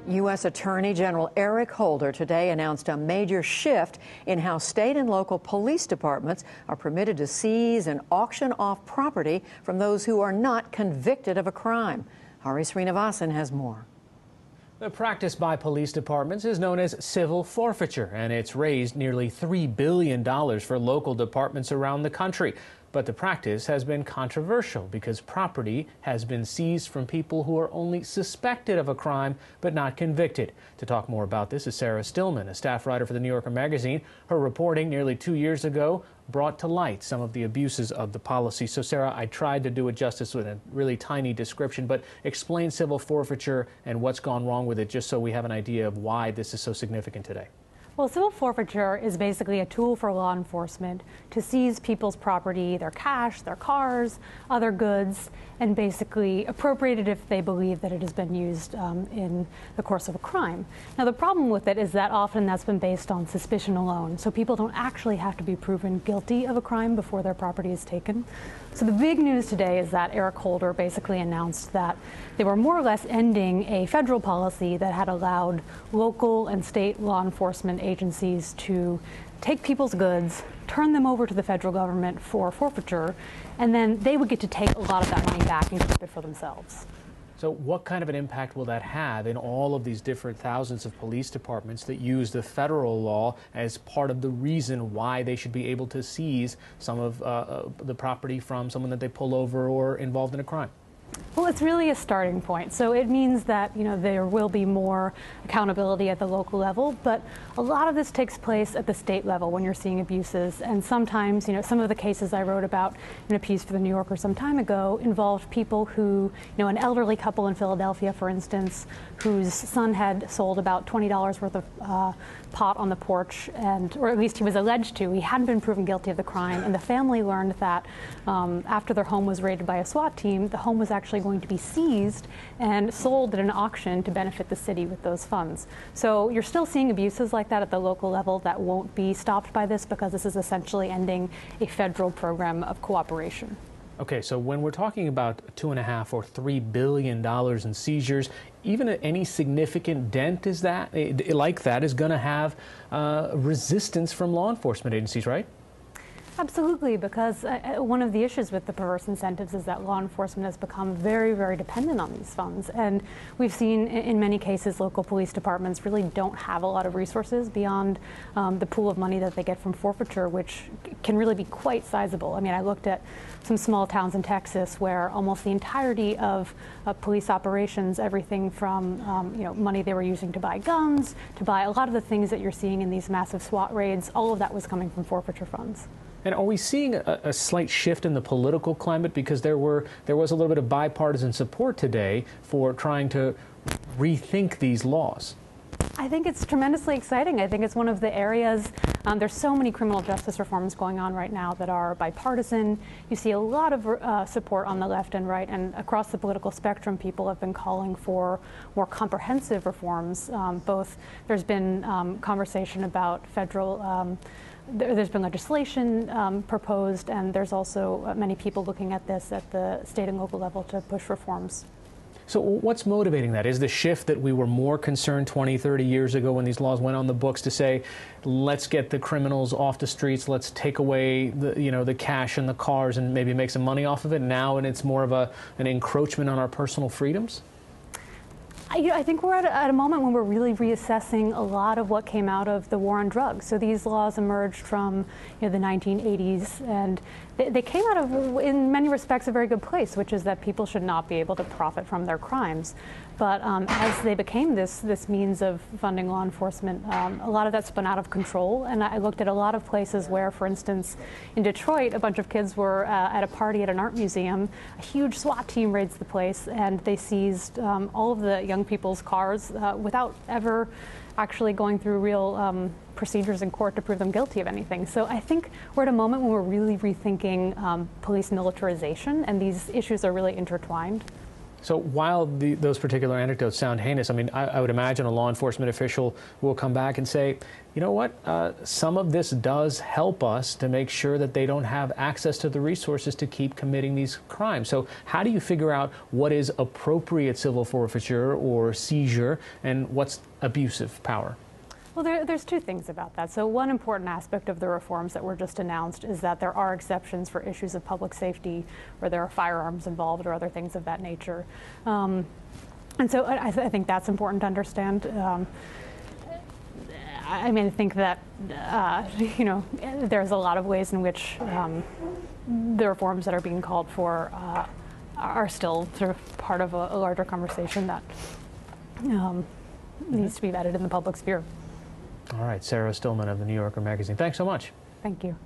U.S. Attorney General Eric Holder today announced a major shift in how state and local police departments are permitted to seize and auction off property from those who are not convicted of a crime. Hari Srinivasan has more. The practice by police departments is known as civil forfeiture, and it's raised nearly $3 billion for local departments around the country. But the practice has been controversial because property has been seized from people who are only suspected of a crime but not convicted. To talk more about this is Sarah Stillman, a staff writer for the New Yorker magazine. Her reporting nearly 2 years ago brought to light some of the abuses of the policy. So, Sarah, I tried to do it justice with a really tiny description, but explain civil forfeiture and what's gone wrong with it, just so we have an idea of why this is so significant today. Well, civil forfeiture is basically a tool for law enforcement to seize people's property, their cash, their cars, other goods, and basically appropriate it if they believe that it has been used in the course of a crime. Now, the problem with it is that often that's been based on suspicion alone, so people don't actually have to be proven guilty of a crime before their property is taken. So the big news today is that Eric Holder basically announced that they were more or less ending a federal policy that had allowed local and state law enforcement agencies to take people's goods, turn them over to the federal government for forfeiture, and then they would get to take a lot of that money back and keep it for themselves. So what kind of an impact will that have in all of these different thousands of police departments that use the federal law as part of the reason why they should be able to seize some of the property from someone that they pull over or involved in a crime? Well, it's really a starting point. So it means that, there will be more accountability at the local level, but a lot of this takes place at the state level when you're seeing abuses. And sometimes, some of the cases I wrote about in a piece for the New Yorker some time ago involved people who, an elderly couple in Philadelphia, for instance, whose son had sold about $20 worth of pot on the porch, or at least he was alleged to. He hadn't been proven guilty of the crime, and the family learned that after their home was raided by a SWAT team, the home was actually going to be seized and sold at an auction to benefit the city with those funds. So you're still seeing abuses like that at the local level that won't be stopped by this, because this is essentially ending a federal program of cooperation. Okay, so when we're talking about $2.5 or $3 billion in seizures, even any significant dent is going to have resistance from law enforcement agencies, right? Absolutely, because one of the issues with the perverse incentives is that law enforcement has become very, very dependent on these funds. And we've seen in many cases local police departments really don't have a lot of resources beyond the pool of money that they get from forfeiture, which can really be quite sizable. I mean, I looked at some small towns in Texas where almost the entirety of police operations, everything from money they were using to buy guns, to buy a lot of the things that you're seeing in these massive SWAT raids, all of that was coming from forfeiture funds. And are we seeing a slight shift in the political climate? Because there was a little bit of bipartisan support today for trying to rethink these laws. I think it's tremendously exciting. I think it's one of the areas, there's so many criminal justice reforms going on right now that are bipartisan. You see a lot of support on the left and right, and across the political spectrum, people have been calling for more comprehensive reforms. There's been conversation about federal there's been legislation proposed, and there's also many people looking at this at the state and local level to push reforms. So what's motivating that? Is the shift that we were more concerned 20, 30 years ago when these laws went on the books to say, let's get the criminals off the streets, let's take away the cash and the cars and maybe make some money off of it now, and it's more of an encroachment on our personal freedoms? I think we're at a moment when we're really reassessing a lot of what came out of the war on drugs. So these laws emerged from the 1980s, and they came out of, in many respects, a very good place, which is that people should not be able to profit from their crimes. But as they became this means of funding law enforcement, a lot of that spun out of control. And I looked at a lot of places where, for instance, in Detroit, a bunch of kids were at a party at an art museum. A huge SWAT team raids the place, and they seized all of the young people's cars without ever actually going through real procedures in court to prove them guilty of anything. So I think we're at a moment when we're really rethinking police militarization, and these issues are really intertwined. So while those particular anecdotes sound heinous, I mean, I would imagine a law enforcement official will come back and say, you know what, some of this does help us to make sure that they don't have access to the resources to keep committing these crimes. So how do you figure out what is appropriate civil forfeiture or seizure and what's abusive power? Well, there's two things about that. So one important aspect of the reforms that were just announced is that there are exceptions for issues of public safety where there are firearms involved or other things of that nature. And so I think that's important to understand. I mean, I think that, you know, there's a lot of ways in which the reforms that are being called for are still sort of part of a larger conversation that needs to be vetted in the public sphere. All right, Sarah Stillman of the New Yorker magazine. Thanks so much. Thank you.